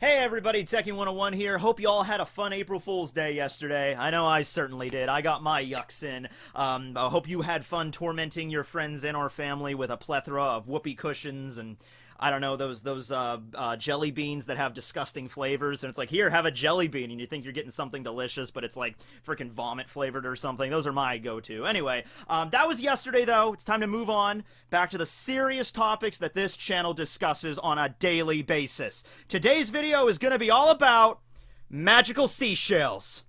Hey everybody, Tekking101 here. Hope you all had a fun April Fool's Day yesterday. I know I certainly did. I got my yucks in. I hope you had fun tormenting your friends and our family with a plethora of whoopee cushions and I don't know, those jelly beans that have disgusting flavors, and it's like, here, have a jelly bean, and you think you're getting something delicious, but it's like freaking vomit flavored or something. Those are my go-to. Anyway, that was yesterday, though. It's time to move on back to the serious topics that this channel discusses on a daily basis. Today's video is going to be all about magical seashells.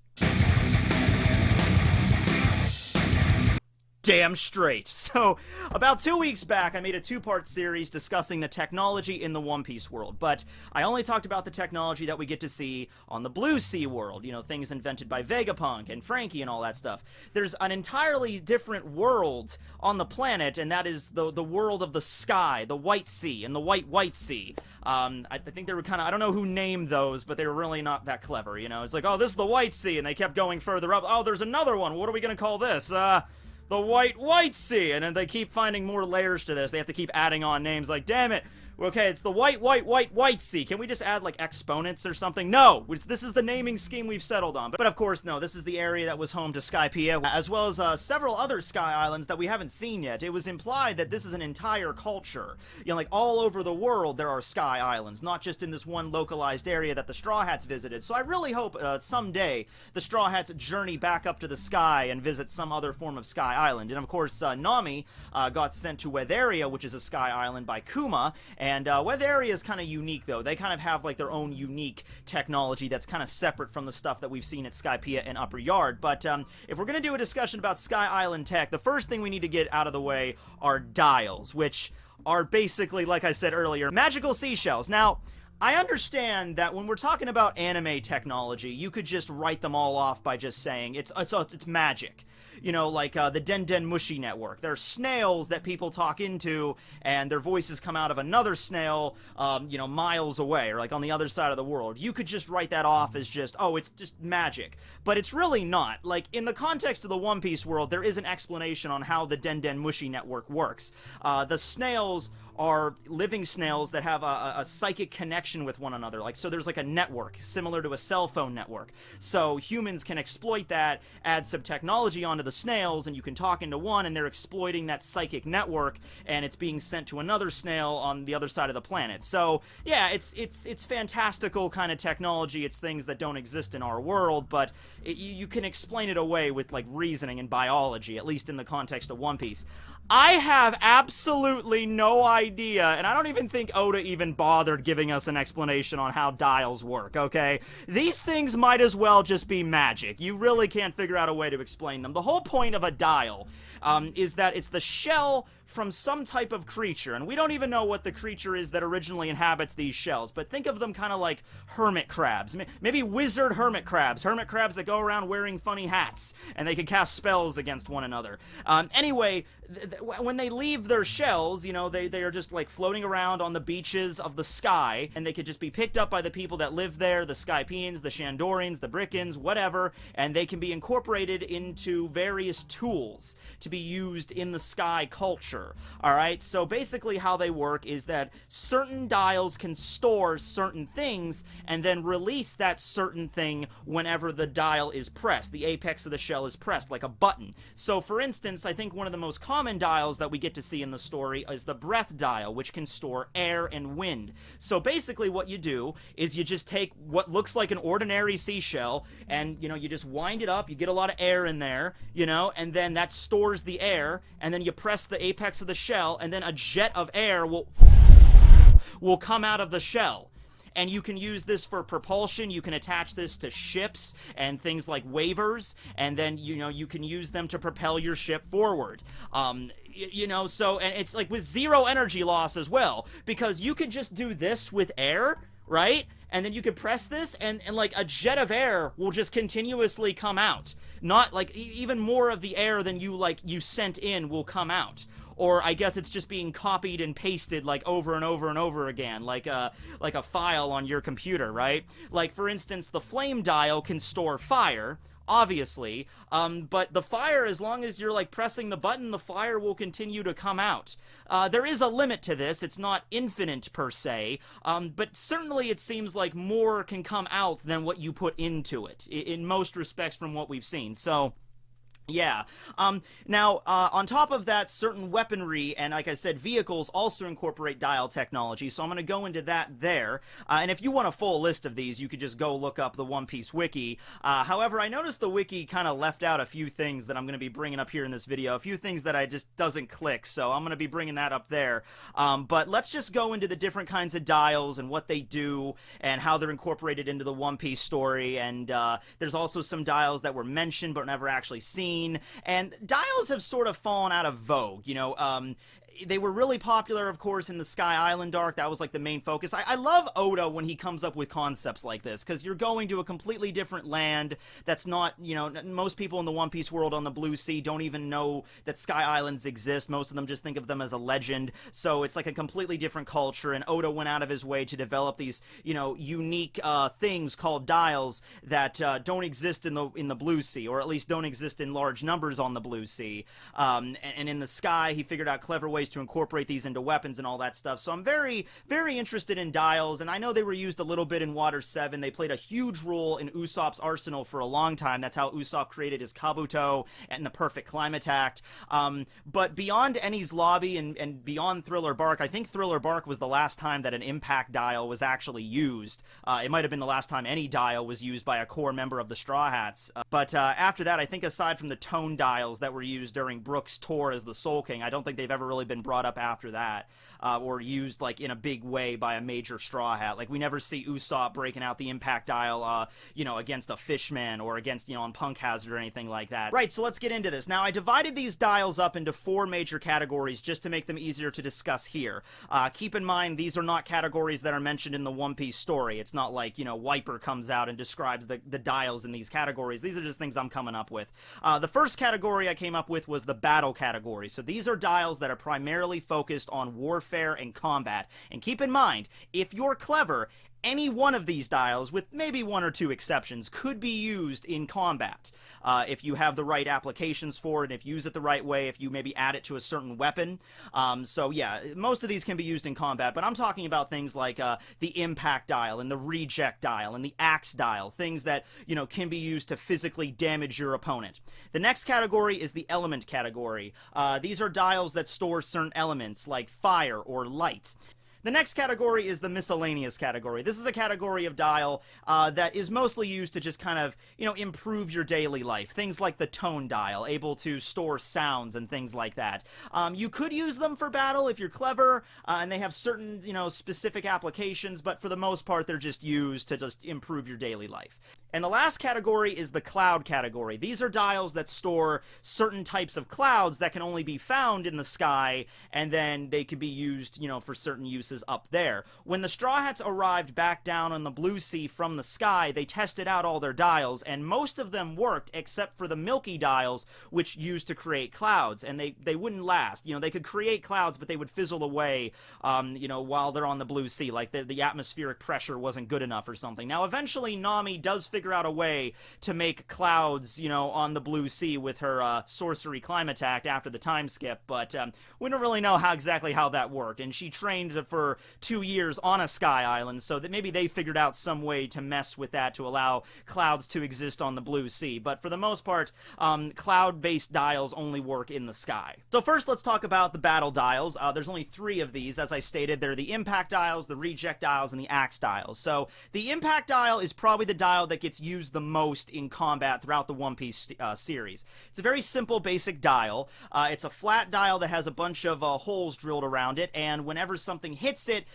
Damn straight. So, about 2 weeks back, I made a two-part series discussing the technology in the One Piece world, but I only talked about the technology that we get to see on the Blue Sea world, you know, things invented by Vegapunk and Frankie and all that stuff. There's an entirely different world on the planet, and that is the world of the sky, the White Sea, and the White Sea. I think they were kind of, I don't know who named those, but they were really not that clever, you know? It's like, oh, this is the White Sea, and they kept going further up. Oh, there's another one. What are we gonna call this? The White Sea, and then they keep finding more layers to this. They have to keep adding on names like, damn it, okay, it's the White Sea. Can we just add, like, exponents or something? No! This is the naming scheme we've settled on. But of course, no, this is the area that was home to Skypiea, as well as several other sky islands that we haven't seen yet. It was implied that this is an entire culture. You know, like, all over the world there are sky islands, not just in this one localized area that the Straw Hats visited. So I really hope someday the Straw Hats journey back up to the sky and visit some other form of sky island. And of course, Nami got sent to Weatheria, which is a sky island by Kuma, and Weatheria is kind of unique, though. They kind of have, like, their own unique technology that's kind of separate from the stuff that we've seen at Skypiea and Upper Yard. But if we're going to do a discussion about Sky Island tech, the first thing we need to get out of the way are DIALS, which are basically, like I said earlier, magical seashells. Now, I understand that when we're talking about anime technology, you could just write them all off by just saying it's magic. You know, like the Den Mushi network. They're snails that people talk into, and their voices come out of another snail, you know, miles away, or like on the other side of the world. You could just write that off as just, oh, it's just magic. But it's really not. Like, in the context of the One Piece world, there is an explanation on how the Den Mushi network works. The snails are living snails that have a psychic connection with one another. Like, so there's like a network, similar to a cell phone network. So humans can exploit that, add some technology onto the snails, and you can talk into one, and they're exploiting that psychic network, and it's being sent to another snail on the other side of the planet. So, yeah, it's fantastical kind of technology. It's things that don't exist in our world, but you can explain it away with, like, reasoning and biology, at least in the context of One Piece. I have absolutely no idea, and I don't even think Oda even bothered giving us an explanation on how DIALS work, okay? These things might as well just be magic. You really can't figure out a way to explain them. The whole point of a dial is that it's the shell from some type of creature, and we don't even know what the creature is that originally inhabits these shells, but think of them kind of like hermit crabs. Maybe wizard hermit crabs that go around wearing funny hats, and they can cast spells against one another. Anyway, when they leave their shells, you know, they are just like floating around on the beaches of the sky, and they could just be picked up by the people that live there, the Skypeans, the Shandorians, the Brickens, whatever, and they can be incorporated into various tools to be used in the sky culture. Alright, so basically how they work is that certain dials can store certain things and then release that certain thing whenever the dial is pressed. The apex of the shell is pressed, like a button. So for instance, I think one of the most common dials that we get to see in the story is the breath dial, which can store air and wind. So basically what you do is you just take what looks like an ordinary seashell and, you know, you just wind it up, you get a lot of air in there, you know, and then that stores the air, and then you press the apex of the shell, and then a jet of air will come out of the shell. And you can use this for propulsion. You can attach this to ships and things like wavers, and then, you know, you can use them to propel your ship forward. You know, so, and it's like with zero energy loss as well, because you can just do this with air, right? And then you can press this, and like a jet of air will just continuously come out. Not like even more of the air than you sent in will come out. Or I guess it's just being copied and pasted like over and over and over again, like a file on your computer, right? Like, for instance, the flame dial can store fire, obviously, but the fire, as long as you're like pressing the button, the fire will continue to come out. There is a limit to this. It's not infinite per se, but certainly it seems like more can come out than what you put into it, in most respects from what we've seen. So yeah. Now, on top of that, certain weaponry and, like I said, vehicles also incorporate dial technology, so I'm going to go into that there. And if you want a full list of these, you could just go look up the One Piece wiki. However, I noticed the wiki kind of left out a few things that I'm going to be bringing up here in this video, a few things that I just doesn't click, so I'm going to be bringing that up there. But let's just go into the different kinds of dials and what they do and how they're incorporated into the One Piece story. And there's also some dials that were mentioned but never actually seen. And dials have sort of fallen out of vogue, you know. They were really popular, of course, in the Sky Island arc. That was like the main focus. I love Oda when he comes up with concepts like this, because you're going to a completely different land that's not, you know, most people in the One Piece world on the Blue Sea don't even know that Sky Islands exist. Most of them just think of them as a legend. So it's like a completely different culture, and Oda went out of his way to develop these, you know, unique things called dials that don't exist in the Blue Sea, or at least don't exist in large numbers on the Blue Sea. And in the sky, he figured out clever ways to incorporate these into weapons and all that stuff. So I'm very, very interested in dials, and I know they were used a little bit in Water 7. They played a huge role in Usopp's arsenal for a long time. That's how Usopp created his Kabuto and the Perfect Climate Act. But beyond Eni's Lobby and beyond Thriller Bark, I think Thriller Bark was the last time that an impact dial was actually used. It might have been the last time any dial was used by a core member of the Straw Hats. But after that, I think aside from the tone dials that were used during Brook's tour as the Soul King, I don't think they've ever really been brought up after that, or used like in a big way by a major Straw Hat. Like we never see Usopp breaking out the impact dial, you know, against a Fishman or against, you know, on Punk Hazard or anything like that. Right, so let's get into this. Now, I divided these dials up into 4 major categories just to make them easier to discuss here. Keep in mind, these are not categories that are mentioned in the One Piece story. It's not like, you know, Wiper comes out and describes the dials in these categories. These are just things I'm coming up with. The first category I came up with was the battle category. So these are dials that are primarily focused on warfare and combat. And keep in mind, if you're clever, any one of these dials, with maybe 1 or 2 exceptions, could be used in combat. If you have the right applications for it, if you use it the right way, if you maybe add it to a certain weapon. So yeah, most of these can be used in combat, but I'm talking about things like the impact dial and the reject dial and the axe dial, things that, you know, can be used to physically damage your opponent. The next category is the element category. These are dials that store certain elements like fire or light. The next category is the miscellaneous category. This is a category of dial that is mostly used to just kind of, you know, improve your daily life. Things like the tone dial, able to store sounds and things like that. You could use them for battle if you're clever, and they have certain, you know, specific applications, but for the most part, they're just used to just improve your daily life. And the last category is the cloud category. These are dials that store certain types of clouds that can only be found in the sky, and then they can be used, you know, for certain uses up there. When the Straw Hats arrived back down on the Blue Sea from the sky, they tested out all their dials, and most of them worked except for the Milky dials, which used to create clouds, and they wouldn't last. You know, they could create clouds, but they would fizzle away, you know, while they're on the Blue Sea, like the atmospheric pressure wasn't good enough or something. Now, eventually, Nami does figure out a way to make clouds, you know, on the Blue Sea with her sorcery climate attack after the time skip, but we don't really know exactly how that worked, and she trained for 2 years on a sky island, so that maybe they figured out some way to mess with that to allow clouds to exist on the Blue Sea. But for the most part, cloud-based dials only work in the sky. So first, let's talk about the battle dials. There's only 3 of these, as I stated. They're the impact dials, the reject dials, and the axe dials. So the impact dial is probably the dial that gets used the most in combat throughout the One Piece series. It's a very simple, basic dial. It's a flat dial that has a bunch of holes drilled around it, and whenever something hits it,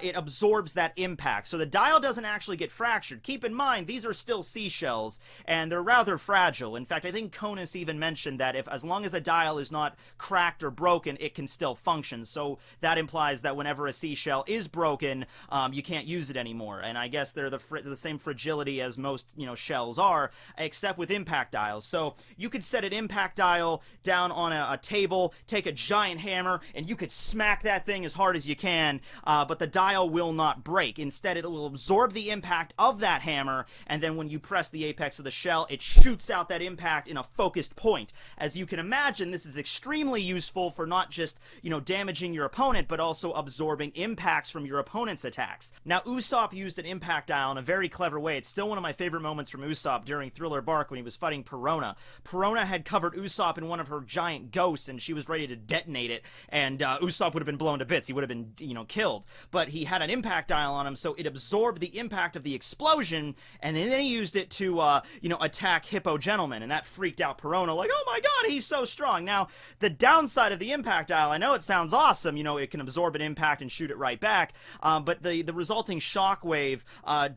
it absorbs that impact. So the dial doesn't actually get fractured. Keep in mind, these are still seashells, and they're rather fragile. In fact, I think Conus even mentioned that as long as a dial is not cracked or broken, it can still function. So that implies that whenever a seashell is broken, you can't use it anymore. And I guess they're the same fragility as most, you know, shells are, except with impact dials. So you could set an impact dial down on a table, take a giant hammer, and you could smack that thing as hard as you can, but the dial will not break. Instead, it will absorb the impact of that hammer, and then when you press the apex of the shell, it shoots out that impact in a focused point. As you can imagine, this is extremely useful for not just, damaging your opponent, but also absorbing impacts from your opponent's attacks. Now, Usopp used an impact dial in a very clever way. It's still one of my favorite moments from Usopp during Thriller Bark when he was fighting Perona. Perona had covered Usopp in one of her giant ghosts, and she was ready to detonate it, and Usopp would have been blown to bits. He would have been, killed. But he had an impact dial on him, so it absorbed the impact of the explosion, and then he used it to, attack Hippo Gentleman, and that freaked out Perona, like, oh my god, he's so strong. Now, the downside of the impact dial, I know it sounds awesome, it can absorb an impact and shoot it right back, but the resulting shockwave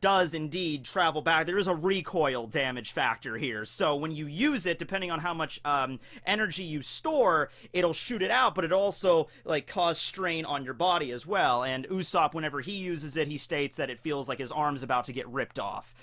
does indeed travel back. There is a recoil damage factor here, so when you use it, depending on how much energy you store, it'll shoot it out, but it also, cause strain on your body as well, and Usopp, whenever he uses it, he states that it feels like his arm's about to get ripped off.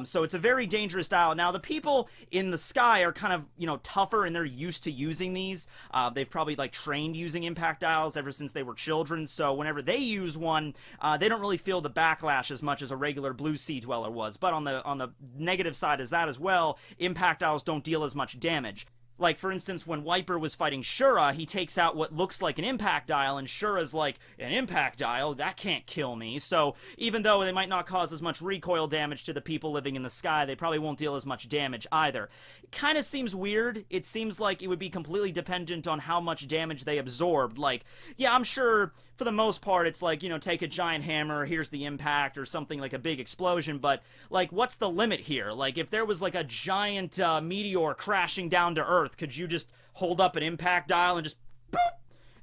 So it's a very dangerous dial. Now, the people in the sky are kind of, tougher, and they're used to using these. They've probably, trained using impact dials ever since they were children, so whenever they use one, they don't really feel the backlash as much as a regular Blue Sea Dweller was. But on the negative side is that as well, impact dials don't deal as much damage. Like, for instance, when Wiper was fighting Shura, he takes out what looks like an impact dial, and Shura's like, an impact dial? That can't kill me. So, even though they might not cause as much recoil damage to the people living in the sky, they probably won't deal as much damage either. It kind of seems weird. It seems like it would be completely dependent on how much damage they absorbed. Like, yeah, I'm sure, for the most part, it's like, take a giant hammer, here's the impact, or something like a big explosion, but, what's the limit here? If there was, a giant meteor crashing down to Earth, could you just hold up an impact dial and just boop,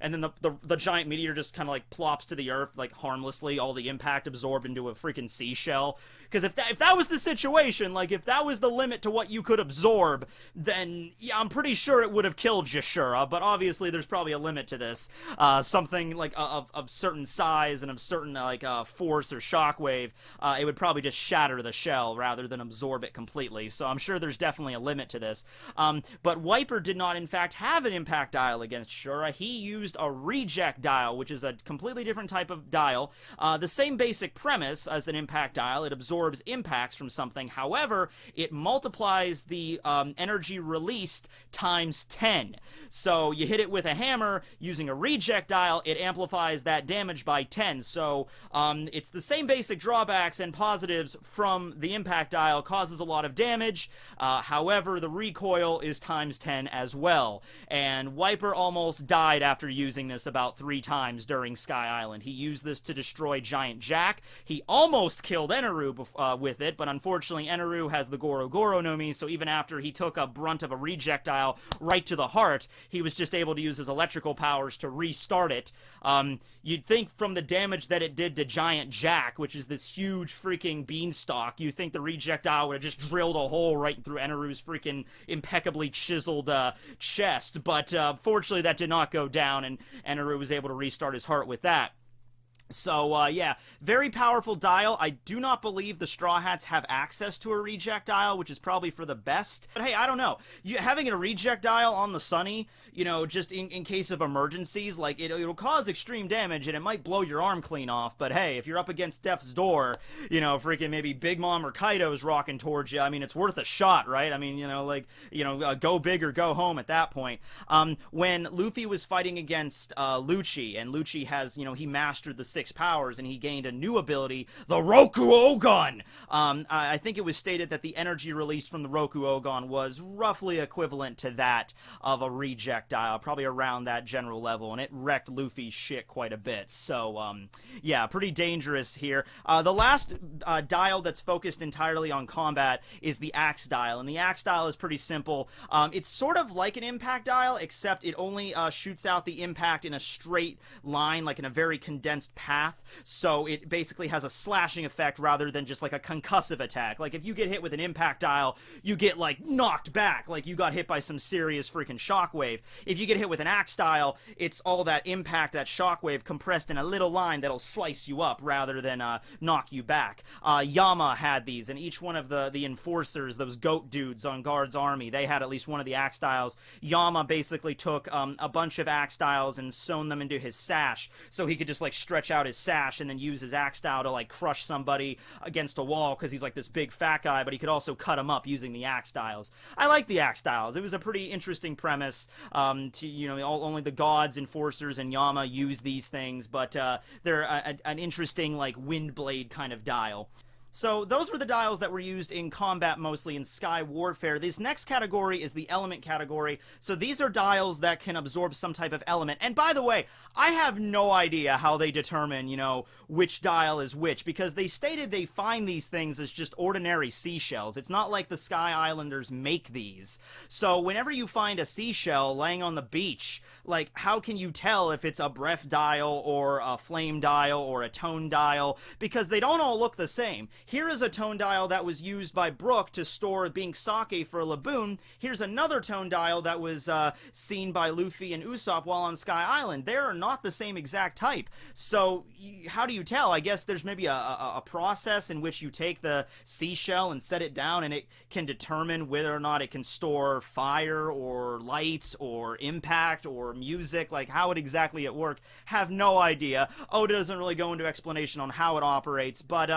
and then the giant meteor just kind of plops to the earth harmlessly, all the impact absorbed into a freaking seashell? Because if that was the situation, if that was the limit to what you could absorb, then yeah, I'm pretty sure it would have killed Shura, but obviously there's probably a limit to this. Something of certain size and of certain force or shockwave, it would probably just shatter the shell rather than absorb it completely. So I'm sure there's definitely a limit to this. But Wiper did not in fact have an impact dial against Shura. He used a reject dial, which is a completely different type of dial. The same basic premise as an impact dial. It absorbs impacts from something. However, it multiplies the energy released times 10. So you hit it with a hammer using a reject dial, it amplifies that damage by 10. So it's the same basic drawbacks and positives from the impact dial, causes a lot of damage. However, the recoil is times 10 as well. And Wiper almost died after using this about 3 times during Sky Island. He used this to destroy Giant Jack. He almost killed Eneru with it, but unfortunately Eneru has the Goro Goro no Mi, so even after he took a brunt of a rejectile right to the heart, he was just able to use his electrical powers to restart it. You'd think from the damage that it did to Giant Jack, which is this huge freaking beanstalk, you think the rejectile would have just drilled a hole right through Eneru's freaking impeccably chiseled chest, but fortunately that did not go down, and Eneru was able to restart his heart with that. So, yeah, very powerful dial. I do not believe the Straw Hats have access to a reject dial, which is probably for the best. But hey, I don't know. Having a reject dial on the Sunny, just in case of emergencies, it'll cause extreme damage, and it might blow your arm clean off. But hey, if you're up against Death's Door, freaking maybe Big Mom or Kaido's rocking towards you, I mean, it's worth a shot, right? I mean, go big or go home at that point. When Luffy was fighting against Lucci, and Lucci has, he mastered the 6 powers, and he gained a new ability, the Roku Ogon. I think it was stated that the energy released from the Roku Ogon was roughly equivalent to that of a reject dial, probably around that general level, and it wrecked Luffy's shit quite a bit. So, yeah, pretty dangerous here. The last dial that's focused entirely on combat is the Axe dial, and the Axe dial is pretty simple. It's sort of like an impact dial, except it only shoots out the impact in a straight line, in a very condensed path, so it basically has a slashing effect rather than just a concussive attack. If you get hit with an impact dial, you get knocked back, you got hit by some serious freaking shockwave. If you get hit with an axe dial, it's all that impact, that shockwave compressed in a little line that'll slice you up rather than knock you back. Yama had these, and each one of the enforcers, those goat dudes on Guard's army, they had at least one of the axe dials. Yama basically took a bunch of axe dials and sewn them into his sash so he could just stretch out out his sash and then use his axe style to like crush somebody against a wall because he's like this big fat guy, but he could also cut him up using the axe styles. I like the axe styles. It was a pretty interesting premise. Only the gods, enforcers, and Yama use these things, but they're an interesting like wind blade kind of dial. So those were the dials that were used in combat mostly in Sky Warfare. This next category is the element category. So these are dials that can absorb some type of element. And by the way, I have no idea how they determine, which dial is which, because they stated they find these things as just ordinary seashells. It's not like the Sky Islanders make these. So whenever you find a seashell laying on the beach, like, how can you tell if it's a breath dial or a flame dial or a tone dial? Because they don't all look the same. Here is a tone dial that was used by Brook to store being sake for Laboon. Here's another tone dial that was seen by Luffy and Usopp while on Sky Island. They are not the same exact type. So how do you tell? I guess there's maybe a process in which you take the seashell and set it down, and it can determine whether or not it can store fire or light or impact or music. Like, how it exactly it work, have no idea. Oda doesn't really go into explanation on how it operates, but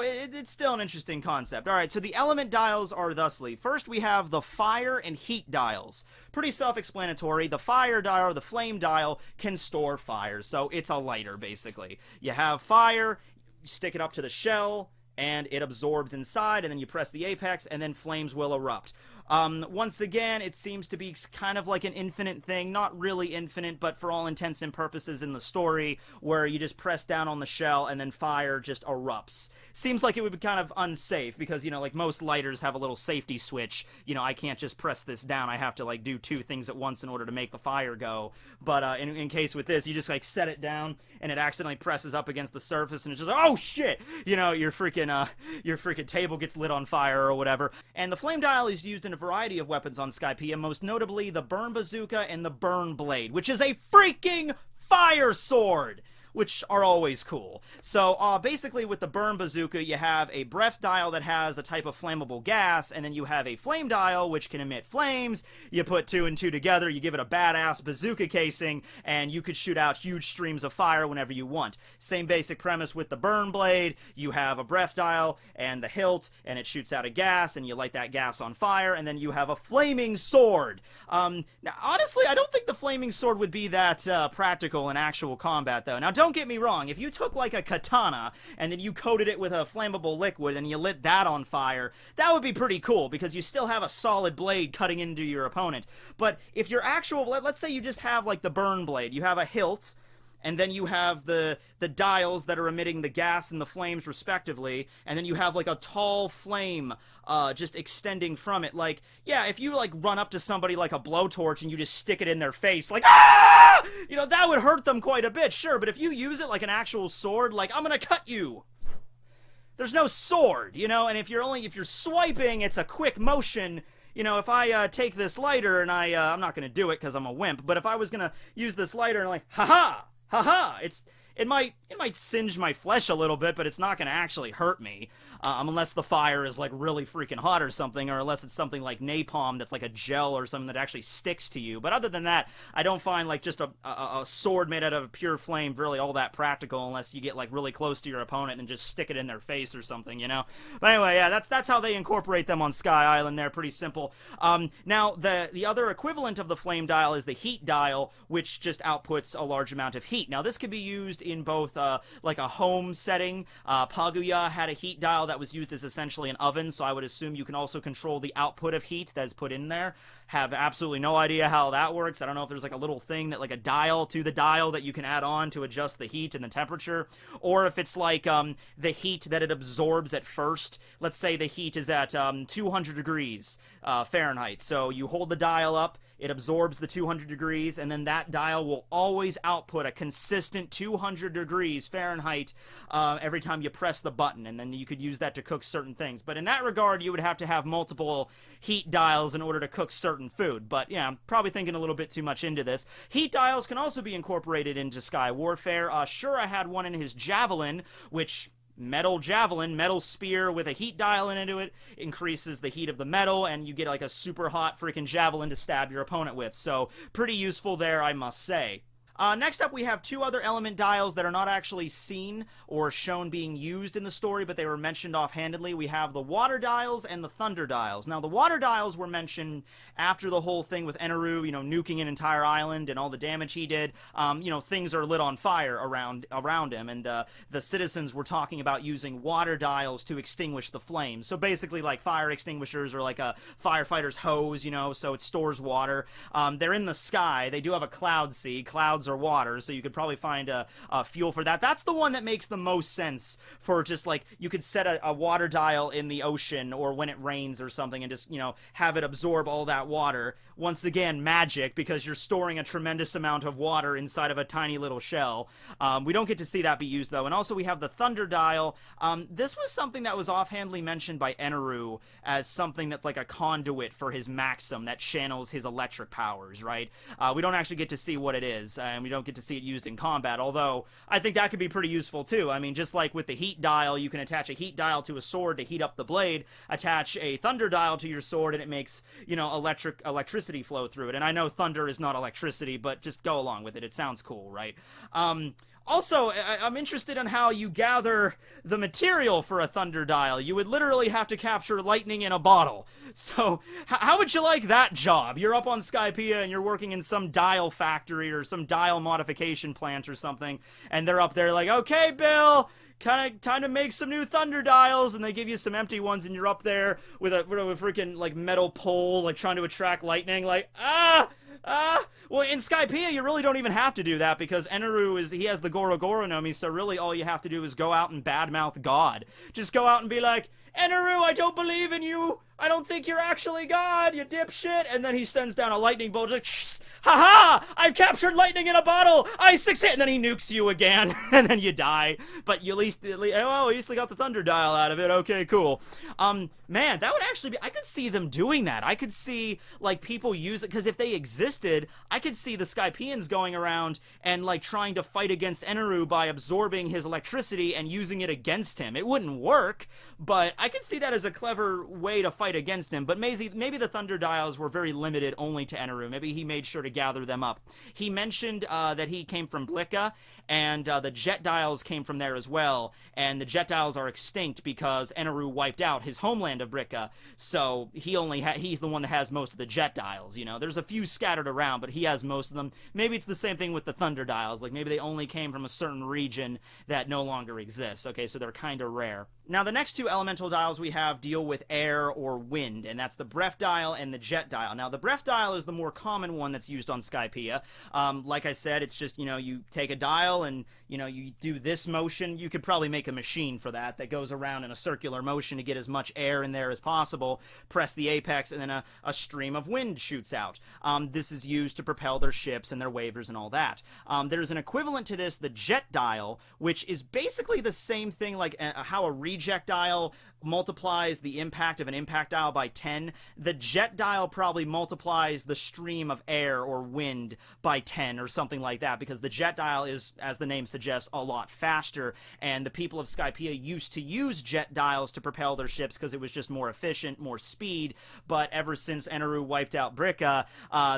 it's still an interesting concept. Alright, so the element dials are thusly. First, we have the fire and heat dials. Pretty self-explanatory. The fire dial, or the flame dial, can store fire, so it's a lighter, basically. You have fire, you stick it up to the shell, and it absorbs inside, and then you press the apex, and then flames will erupt. Once again, it seems to be kind of like an infinite thing. Not really infinite, but for all intents and purposes in the story, where you just press down on the shell and then fire just erupts. Seems like it would be kind of unsafe, because, like most lighters have a little safety switch. I can't just press this down. I have to, like, do two things at once in order to make the fire go. But in case with this, you just, like, set it down, and it accidentally presses up against the surface, and it's just like, oh, shit! Your freaking table gets lit on fire or whatever. And the flame dial is used in a variety of weapons on Skypiea, most notably the burn bazooka and the burn blade, which is a freaking fire sword, which are always cool. So, basically with the burn bazooka, you have a breath dial that has a type of flammable gas, and then you have a flame dial, which can emit flames. You put two and two together, you give it a badass bazooka casing, and you could shoot out huge streams of fire whenever you want. Same basic premise with the burn blade. You have a breath dial and the hilt, and it shoots out a gas, and you light that gas on fire, and then you have a flaming sword. Now, honestly, I don't think the flaming sword would be that practical in actual combat, though. Now, don't get me wrong, if you took like a katana and then you coated it with a flammable liquid and you lit that on fire, that would be pretty cool, because you still have a solid blade cutting into your opponent. But if your actual, let's say you just have like the burn blade, you have a hilt, and then you have the dials that are emitting the gas and the flames respectively, and then you have like a tall flame just extending from it. Like, yeah, if you like run up to somebody like a blowtorch and you just stick it in their face, like, ah! That would hurt them quite a bit, sure, but if you use it like an actual sword, like, I'm gonna cut you. There's no sword, and if you're swiping, it's a quick motion. If I take this lighter and I'm not gonna do it because I'm a wimp, but if I was gonna use this lighter and like, haha, it might singe my flesh a little bit, but it's not going to actually hurt me, unless the fire is like really freaking hot or something, or unless it's something like napalm that's like a gel or something that actually sticks to you. But other than that, I don't find like just a sword made out of pure flame really all that practical, unless you get like really close to your opponent and just stick it in their face or something, But anyway, yeah, that's how they incorporate them on Sky Island. They're pretty simple. Now the other equivalent of the flame dial is the heat dial, which just outputs a large amount of heat. Now this could be used in both like a home setting. Paguya had a heat dial that was used as essentially an oven, so I would assume you can also control the output of heat that is put in there. Have absolutely no idea how that works. I don't know if there's like a little thing that like a dial to the dial that you can add on to adjust the heat and the temperature, or if it's like the heat that it absorbs at first. Let's say the heat is at 200 degrees Fahrenheit, so you hold the dial up, it absorbs the 200 degrees, and then that dial will always output a consistent 200 degrees Fahrenheit every time you press the button, and then you could use that to cook certain things. But in that regard, you would have to have multiple heat dials in order to cook certain food. But yeah, I'm probably thinking a little bit too much into this. Heat dials can also be incorporated into Sky Warfare. Shura had one in his javelin, which... metal javelin, metal spear with a heat dial into it, increases the heat of the metal, and you get like a super hot freaking javelin to stab your opponent with. So, pretty useful there, I must say. Next up, we have two other element dials that are not actually seen or shown being used in the story, but they were mentioned offhandedly. We have the water dials and the thunder dials. Now, the water dials were mentioned after the whole thing with Eneru, nuking an entire island and all the damage he did. Things are lit on fire around him, and the citizens were talking about using water dials to extinguish the flames. So basically, like fire extinguishers or like a firefighter's hose, so it stores water. They're in the sky. They do have a cloud sea. Clouds are water, so you could probably find a fuel for that. That's the one that makes the most sense for just like you could set a water dial in the ocean or when it rains or something and just, have it absorb all that water. Once again, magic, because you're storing a tremendous amount of water inside of a tiny little shell. We don't get to see that be used, though. And also we have the thunder dial. This was something that was offhandedly mentioned by Eneru as something that's like a conduit for his Maxim that channels his electric powers, right? We don't actually get to see what it is, and we don't get to see it used in combat, although I think that could be pretty useful, too. I mean, just like with the heat dial, you can attach a heat dial to a sword to heat up the blade, attach a thunder dial to your sword, and it makes, electricity flow through it. And I know thunder is not electricity, but just go along with it. It sounds cool, right? Also, I'm interested in how you gather the material for a thunder dial. You would literally have to capture lightning in a bottle. So, how would you like that job? You're up on Skypiea and you're working in some dial factory or some dial modification plant or something, and they're up there like, okay, Bill, kind of time to make some new thunder dials, and they give you some empty ones, and you're up there with a freaking like metal pole, like trying to attract lightning, like well, in Skypiea, you really don't even have to do that because Eneru he has the Goro Goro no Mi, so really all you have to do is go out and badmouth God. Just go out and be like, Eneru, I don't believe in you. I don't think you're actually God, you dipshit. And then he sends down a lightning bolt, like, shh, ha-ha, I've captured lightning in a bottle. I succeed. And then he nukes you again, and then you die. But you at least got the thunder dial out of it. Okay, cool. Man, that would actually be, I could see them doing that. I could see, like, people use it, because if they existed, I could see the Skypeans going around and, like, trying to fight against Eneru by absorbing his electricity and using it against him. It wouldn't work, but I could see that as a clever way to fight against him. But maybe the thunder dials were very limited only to Eneru. Maybe he made sure to gather them up. He mentioned that he came from Blicka, and the jet dials came from there as well, and the jet dials are extinct because Eneru wiped out his homeland of Bricka, so he's the one that has most of the jet dials, There's a few scattered around, but he has most of them. Maybe it's the same thing with the thunder dials, like maybe they only came from a certain region that no longer exists, okay, so they're kind of rare. Now, the next two elemental dials we have deal with air or wind, and that's the breath dial and the jet dial. Now, the breath dial is the more common one that's used on Skypiea. Like I said, it's just, you take a dial and, you do this motion. You could probably make a machine for that goes around in a circular motion to get as much air in there as possible, press the apex, and then a stream of wind shoots out. This is used to propel their ships and their wavers and all that. There's an equivalent to this, the jet dial, which is basically the same thing like how a reject dial multiplies the impact of an impact dial by 10. The jet dial probably multiplies the stream of air or wind by 10 or something like that, because the jet dial is, as the name suggests, a lot faster, and the people of Skypiea used to use jet dials to propel their ships because it was just more efficient, more speed, but ever since Eneru wiped out Bricka,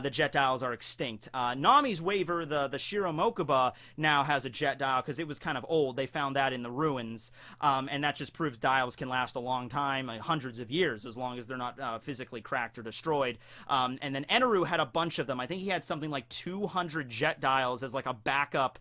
the jet dials are extinct. Nami's waver, the Shiro Mokuba, now has a jet dial because it was kind of old. They found that in the ruins, and that just proves dials can last a long time, hundreds of years, as long as they're not physically cracked or destroyed. And then Eneru had a bunch of them. I think he had something like 200 jet dials as like a backup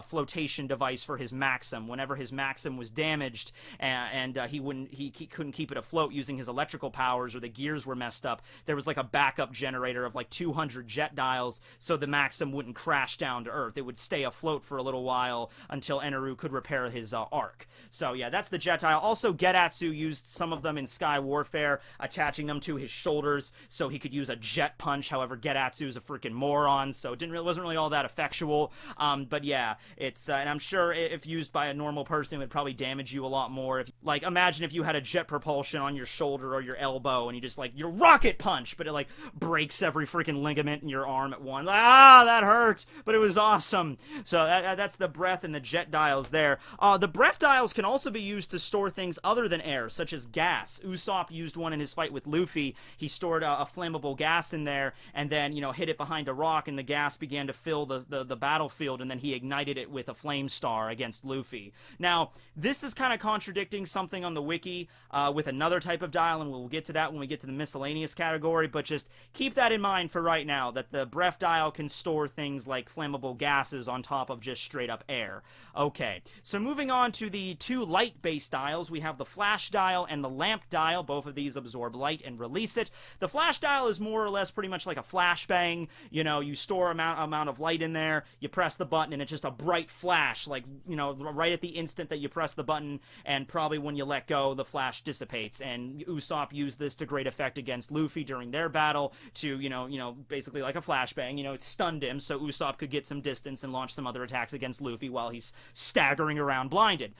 flotation device for his Maxim. Whenever his Maxim was damaged and he couldn't keep it afloat using his electrical powers, or the gears were messed up, there was like a backup generator of like 200 jet dials, so the Maxim wouldn't crash down to Earth. It would stay afloat for a little while until Eneru could repair his arc. So yeah, that's the jet dial. Also, Getatsu used some of them in Sky Warfare, attaching them to his shoulders so he could use a jet punch. However, Getatsu is a freaking moron, so it wasn't really all that effectual. But yeah, it's and I'm sure if used by a normal person, it would probably damage you a lot more. Like, imagine if you had a jet propulsion on your shoulder or your elbow, and you just like your rocket punch, but it like breaks every freaking ligament in your arm at once. That hurt, but it was awesome. So that's the breath and the jet dials there. The breath dials can also be used to store things other than air, such as gas. Usopp used one in his fight with Luffy. He stored a flammable gas in there, and then, you know, hid it behind a rock, and the gas began to fill the battlefield, and then he ignited it with a flame star against Luffy. Now, this is kind of contradicting something on the wiki with another type of dial, and we'll get to that when we get to the miscellaneous category, but just keep that in mind for right now, that the breath dial can store things like flammable gases on top of just straight up air. Okay, so moving on to the two light-based dials, we have the flash dial and the lamp dial. Both of these absorb light and release it. The flash dial is more or less pretty much like a flashbang. You know, you store amount of light in there, you press the button, and it's just a bright flash, like, you know, right at the instant that you press the button, and probably when you let go, the flash dissipates. And Usopp used this to great effect against Luffy during their battle to, you know, basically like a flashbang. You know, it stunned him, so Usopp could get some distance and launch some other attacks against Luffy while he's staggering around blinded.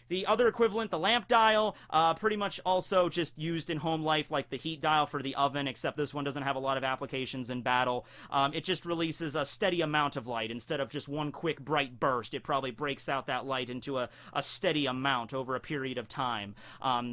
The other equivalent, the lamp dial, pretty much also just used in home life like the heat dial for the oven, except this one doesn't have a lot of applications in battle. It just releases a steady amount of light instead of just one quick bright burst. It probably breaks out that light into a steady amount over a period of time.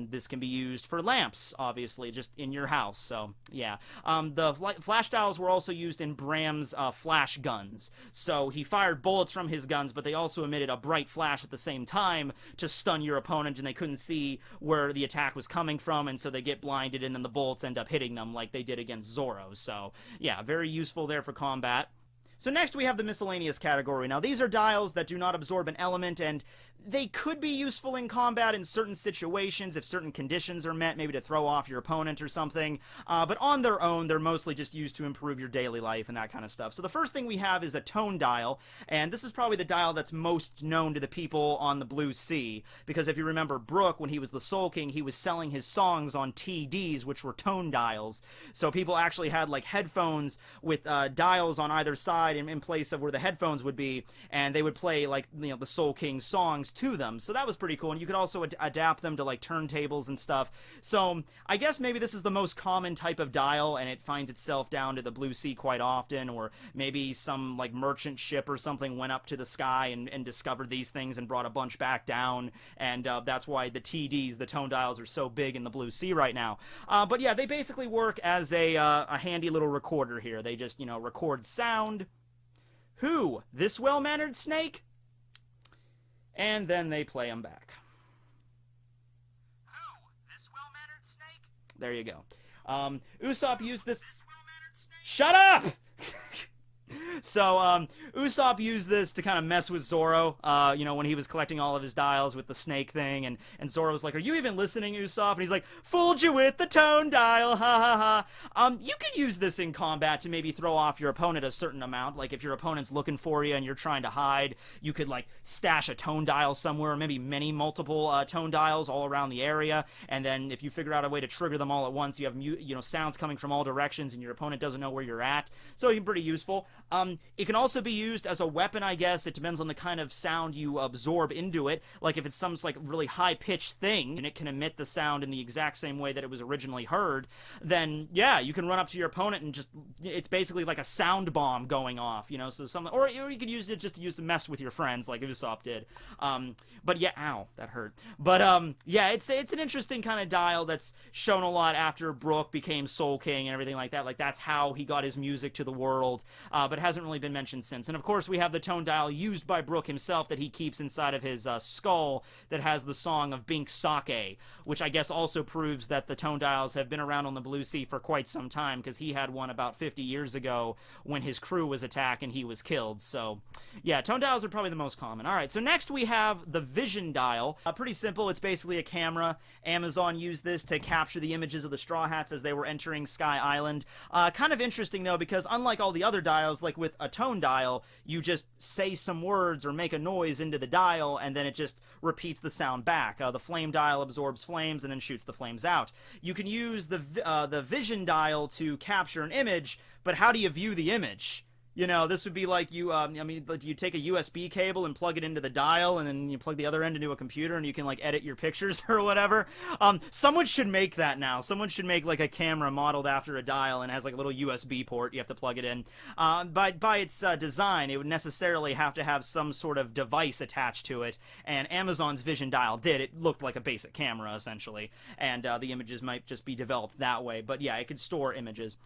This can be used for lamps, obviously, just in your house, so yeah. The flash dials were also used in Bram's flash guns. So he fired bullets from his guns, but they also emitted a bright flash at the same time to stun your opponent, and they couldn't see where the attack was coming from, and so they get blinded, and then the bullets end up hitting them like they did against Zoro. So yeah, very useful there for combat. So next we have the miscellaneous category. Now these are dials that do not absorb an element, and they could be useful in combat in certain situations if certain conditions are met, maybe to throw off your opponent or something, but on their own they're mostly just used to improve your daily life and that kind of stuff. So the first thing we have is a tone dial, and this is probably the dial that's most known to the people on the Blue Sea, because if you remember Brook, when he was the Soul King, he was selling his songs on TDs, which were tone dials. So people actually had like headphones with dials on either side in place of where the headphones would be, and they would play like, you know, the Soul King songs to them. So that was pretty cool, and you could also adapt them to like turntables and stuff. So I guess maybe this is the most common type of dial, and it finds itself down to the Blue Sea quite often, or maybe some like merchant ship or something went up to the sky and discovered these things and brought a bunch back down, and that's why the TDs, the tone dials, are so big in the Blue Sea right now. But yeah, they basically work as a handy little recorder here. They just, you know, record sound. Who? This well-mannered snake? And then they play them back. Who? This well-mannered snake? There you go. Usopp used this... Shut up! So, Usopp used this to kind of mess with Zoro, you know, when he was collecting all of his dials with the snake thing, and Zoro was like, "Are you even listening, Usopp?" And he's like, "Fooled you with the tone dial, ha ha ha." You could use this in combat to maybe throw off your opponent a certain amount, like if your opponent's looking for you and you're trying to hide, you could, like, stash a tone dial somewhere, or maybe multiple tone dials all around the area, and then if you figure out a way to trigger them all at once, you have, you know, sounds coming from all directions, and your opponent doesn't know where you're at, so it's pretty useful. It can also be used as a weapon, I guess. It depends on the kind of sound you absorb into it. Like if it's some like really high-pitched thing and it can emit the sound in the exact same way that it was originally heard, then yeah, you can run up to your opponent and just, it's basically like a sound bomb going off, you know. So or you could use it just to mess with your friends, like Usopp did. But yeah, ow, that hurt. But yeah, it's an interesting kind of dial that's shown a lot after Brook became Soul King and everything like that. Like that's how he got his music to the world. But hasn't really been mentioned since. And of course we have the tone dial used by Brook himself that he keeps inside of his skull that has the song of Bink Sake, which I guess also proves that the tone dials have been around on the Blue Sea for quite some time, because he had one about 50 years ago when his crew was attacked and he was killed. So yeah, tone dials are probably the most common. Alright, so next we have the vision dial. Pretty simple, it's basically a camera. Amazon used this to capture the images of the Straw Hats as they were entering Sky Island. Kind of interesting though, because unlike all the other dials, like with a tone dial, you just say some words or make a noise into the dial and then it just repeats the sound back. The flame dial absorbs flames and then shoots the flames out. You can use the vision dial to capture an image, but how do you view the image? You know, this would be like you, I mean, like you take a USB cable and plug it into the dial, and then you plug the other end into a computer, and you can, like, edit your pictures or whatever. Someone should make that now. Someone should make, like, a camera modeled after a dial and has, like, a little USB port. You have to plug it in. By its design, it would necessarily have to have some sort of device attached to it, and Amazon's Vision Dial did. It looked like a basic camera, essentially, and the images might just be developed that way. But, yeah, it could store images,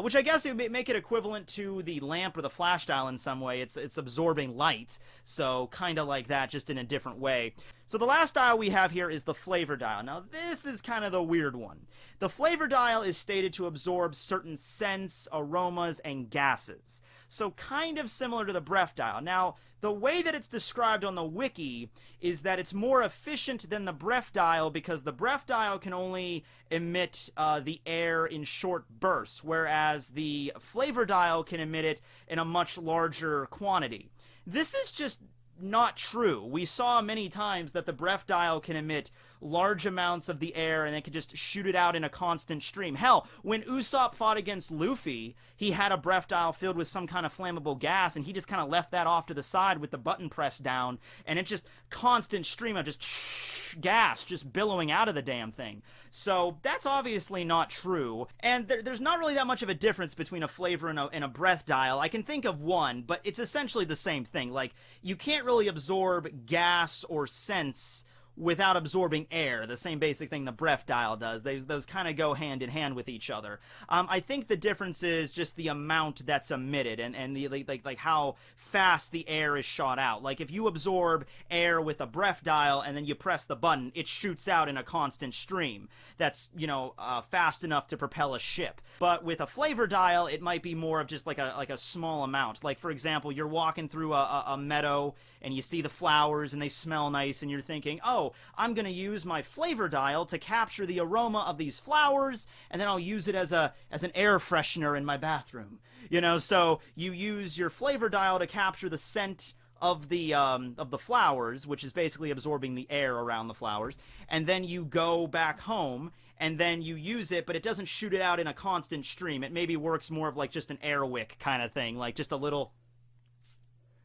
which I guess it would make it equivalent to the lamp or the flash dial in some way. It's absorbing light, so kind of like that, just in a different way. So the last dial we have here is the flavor dial. Now this is kind of the weird one. The flavor dial is stated to absorb certain scents, aromas, and gases. So kind of similar to the breath dial. Now, the way that it's described on the wiki is that it's more efficient than the breath dial because the breath dial can only emit the air in short bursts, whereas the flavor dial can emit it in a much larger quantity. This is just not true. We saw many times that the breath dial can emit large amounts of the air and it can just shoot it out in a constant stream. Hell, when Usopp fought against Luffy, he had a breath dial filled with some kind of flammable gas, and he just kind of left that off to the side with the button pressed down, and it just constant stream of just gas just billowing out of the damn thing. So that's obviously not true, and there's not really that much of a difference between a flavor and a breath dial. I can think of one, but it's essentially the same thing. Like, you can't really absorb gas or scents without absorbing air, the same basic thing the breath dial does. Those kind of go hand in hand with each other. I think the difference is just the amount that's emitted and the like how fast the air is shot out. Like, if you absorb air with a breath dial and then you press the button, it shoots out in a constant stream that's, you know, fast enough to propel a ship. But with a flavor dial, it might be more of just like a small amount. Like, for example, you're walking through a meadow and you see the flowers and they smell nice, and you're thinking, oh, I'm going to use my flavor dial to capture the aroma of these flowers, and then I'll use it as an air freshener in my bathroom. You know, so you use your flavor dial to capture the scent of the flowers, which is basically absorbing the air around the flowers, and then you go back home and then you use it, but it doesn't shoot it out in a constant stream. It maybe works more of like just an air wick kind of thing, like just a little,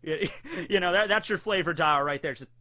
you know, that's your flavor dial right there. Just,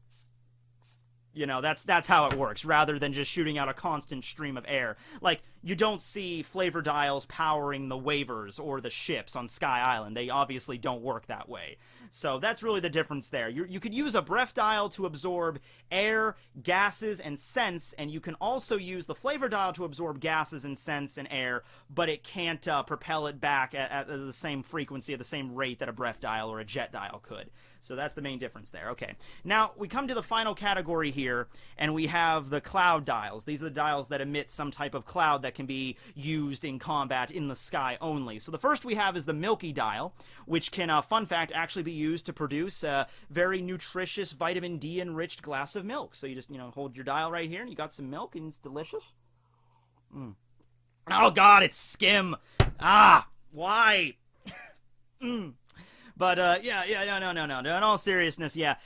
you know, that's how it works, rather than just shooting out a constant stream of air. Like, you don't see flavor dials powering the waivers or the ships on Sky Island. They obviously don't work that way. So that's really the difference there. You could use a breath dial to absorb air, gases, and scents, and you can also use the flavor dial to absorb gases and scents and air, but it can't propel it back at the same frequency, at the same rate that a breath dial or a jet dial could. So that's the main difference there. Okay. Now, we come to the final category here, and we have the cloud dials. These are the dials that emit some type of cloud that can be used in combat in the sky only. So the first we have is the Milky dial, which can, fun fact, actually be used to produce a very nutritious vitamin D enriched glass of milk. So you just, you know, hold your dial right here, and you got some milk, and it's delicious. Oh God, it's skim. Ah, why? But, no. In all seriousness, yeah.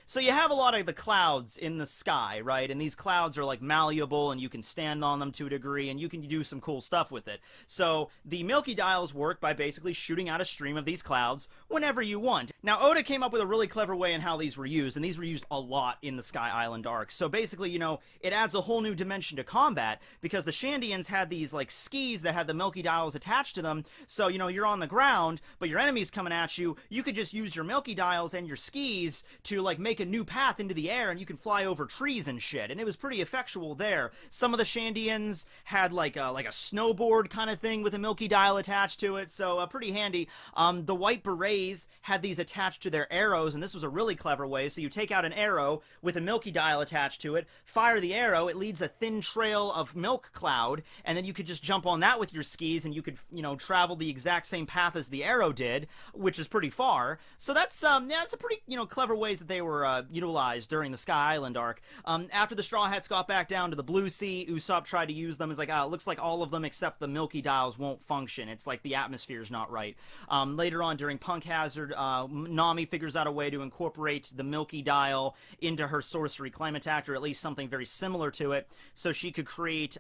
So you have a lot of the clouds in the sky, right? And these clouds are, like, malleable, and you can stand on them to a degree, and you can do some cool stuff with it. So the Milky dials work by basically shooting out a stream of these clouds whenever you want. Now, Oda came up with a really clever way in how these were used, and these were used a lot in the Sky Island arc. So basically, you know, it adds a whole new dimension to combat, because the Shandians had these, like, skis that had the Milky dials attached to them. So, you know, you're on the ground, but your enemy's coming at you. You could just use your Milky dials and your skis to, like, make a new path into the air, and you can fly over trees and shit, and it was pretty effectual there. Some of the Shandians had like a snowboard kind of thing with a Milky dial attached to it, so pretty handy. The White Berets had these attached to their arrows, and this was a really clever way. So you take out an arrow with a Milky dial attached to it, fire the arrow, it leads a thin trail of milk cloud, and then you could just jump on that with your skis, and you could, you know, travel the exact same path as the arrow did, which is pretty pretty far. So that's yeah, that's a pretty clever ways that they were utilized during the Sky Island arc. After the Straw Hats got back down to the Blue Sea, Usopp tried to use them. It's like, it looks like all of them except the Milky Dials won't function. It's like the atmosphere's not right. Later on during Punk Hazard, Nami figures out a way to incorporate the Milky Dial into her sorcery climate attack, or at least something very similar to it, so she could create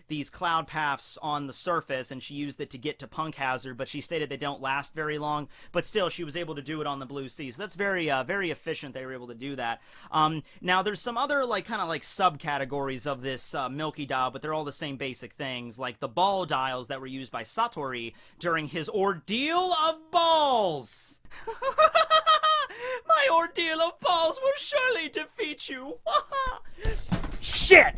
these cloud paths on the surface, and she used it to get to Punk Hazard, but she stated they don't last very long, but still she was able to do it on the Blue Sea, so that's very very efficient. They were able to do that. Now there's some other kind of subcategories of this Milky Dial, but they're all the same basic things, like the ball dials that were used by Satori during his ordeal of balls. My ordeal of balls will surely defeat you. Shit!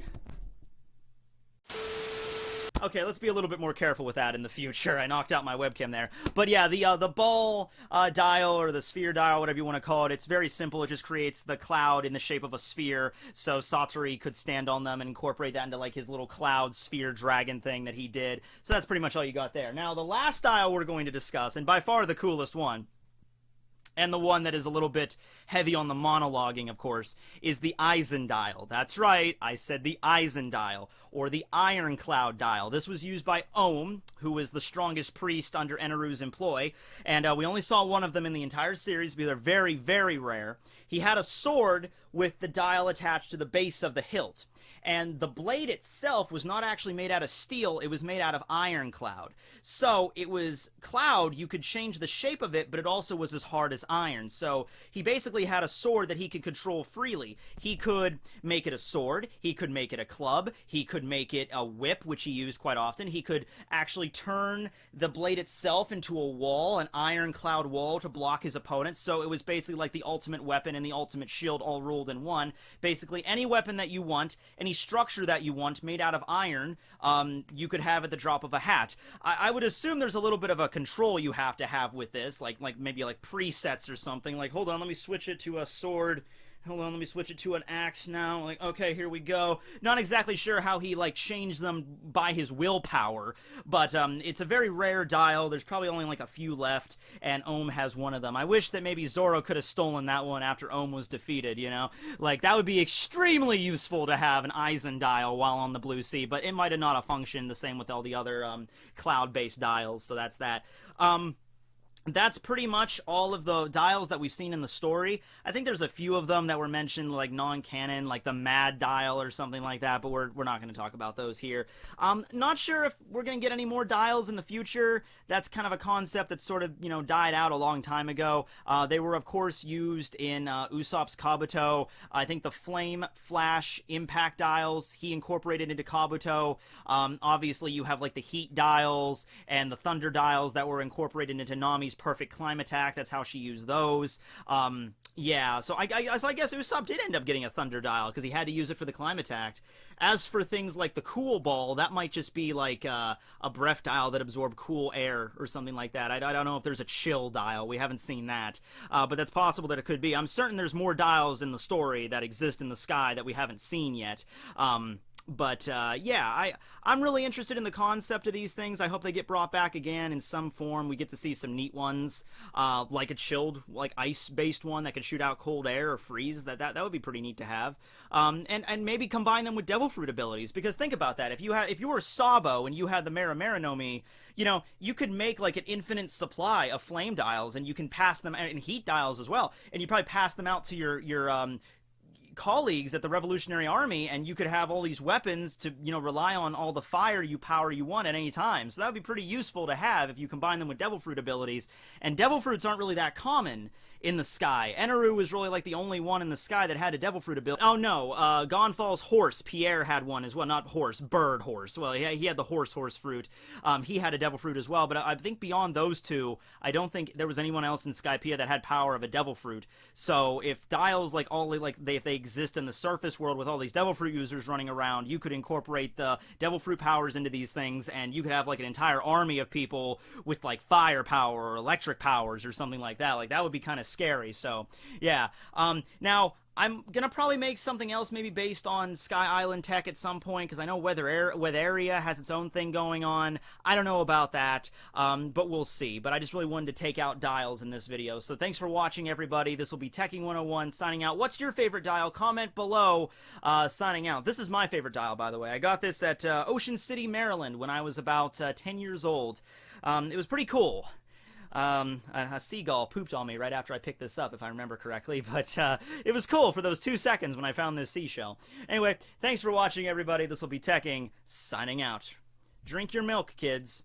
Okay, let's be a little bit more careful with that in the future. I knocked out my webcam there. But yeah, the ball dial, or the sphere dial, whatever you want to call it, it's very simple. It just creates the cloud in the shape of a sphere, so Satori could stand on them and incorporate that into his little cloud sphere dragon thing that he did. So that's pretty much all you got there. Now, the last dial we're going to discuss, and by far the coolest one, and the one that is a little bit heavy on the monologuing, of course, is the Eisen dial. That's right, I said the Eisen dial, or the Iron Cloud dial. This was used by Ohm, who was the strongest priest under Eneru's employ, and we only saw one of them in the entire series, but they're very, very rare. He had a sword with the dial attached to the base of the hilt, and the blade itself was not actually made out of steel, it was made out of iron cloud. So it was cloud, you could change the shape of it, but it also was as hard as iron. So he basically had a sword that he could control freely. He could make it a sword, he could make it a club, he could make it a whip, which he used quite often. He could actually turn the blade itself into a wall, an iron cloud wall, to block his opponents. So it was basically like the ultimate weapon and the ultimate shield all rolled in one. Basically, any weapon that you want, any structure that you want made out of iron, you could have at the drop of a hat. I would assume there's a little bit of a control you have to have with this, like maybe presets or something. Hold on, let me switch it to a sword. Hold on, let me switch it to an axe now. Okay, here we go. Not exactly sure how he, changed them by his willpower, but, it's a very rare dial. There's probably only, a few left, and Ohm has one of them. I wish that maybe Zoro could have stolen that one after Ohm was defeated, that would be extremely useful to have an Eisen dial while on the Blue Sea, but it might have not have functioned the same with all the other, cloud-based dials, so that's that. That's pretty much all of the dials that we've seen in the story. I think there's a few of them that were mentioned, non-canon, like the Mad dial or something like that, but we're not going to talk about those here. Not sure if we're going to get any more dials in the future. That's kind of a concept that sort of, died out a long time ago. They were, of course, used in Usopp's Kabuto. I think the Flame, Flash, Impact dials, he incorporated into Kabuto. Obviously, you have, the Heat dials and the Thunder dials that were incorporated into Nami's Perfect Climb Attack. That's how she used those. Yeah, so I guess Usopp did end up getting a Thunder Dial, because he had to use it for the Climb Attack. As for things like the Cool Ball, that might just be a Breath Dial that absorbed cool air or something like that. I don't know if there's a Chill Dial. We haven't seen that. But that's possible that it could be. I'm certain there's more dials in the story that exist in the sky that we haven't seen yet. But, yeah, I'm really interested in the concept of these things. I hope they get brought back again in some form. We get to see some neat ones, like a chilled, ice-based one that could shoot out cold air or freeze. That would be pretty neat to have. And maybe combine them with Devil Fruit abilities, because think about that. If you were Sabo and you had the Mera no Mi, you could make, an infinite supply of flame dials, and you can pass them, and heat dials as well, and you probably pass them out to your colleagues at the Revolutionary Army, and you could have all these weapons to, rely on all the power you want at any time. So that would be pretty useful to have if you combine them with Devil Fruit abilities. And Devil Fruits aren't really that common in the sky. Eneru was really the only one in the sky that had a Devil Fruit ability. Oh no, Gonfal's horse, Pierre, had one as well. Not horse, bird horse. Well, he had the horse fruit. He had a Devil Fruit as well, but I think beyond those two, I don't think there was anyone else in Skypiea that had power of a Devil Fruit. So if dials if they exist in the surface world with all these Devil Fruit users running around, you could incorporate the Devil Fruit powers into these things, and you could have an entire army of people with fire power or electric powers or something like that. That would be kind of scary. So yeah. Now, I'm gonna probably make something else maybe based on Sky Island Tech at some point, because I know Weatheria has its own thing going on. I don't know about that, but we'll see. But I just really wanted to take out dials in this video. So thanks for watching, everybody. This will be Tekking101 signing out. What's your favorite dial? Comment below, signing out. This is my favorite dial, by the way. I got this at Ocean City, Maryland when I was about 10 years old. It was pretty cool. A seagull pooped on me right after I picked this up, if I remember correctly, but it was cool for those 2 seconds when I found this seashell. Anyway, thanks for watching, everybody. This will be Tekking, signing out. Drink your milk, kids.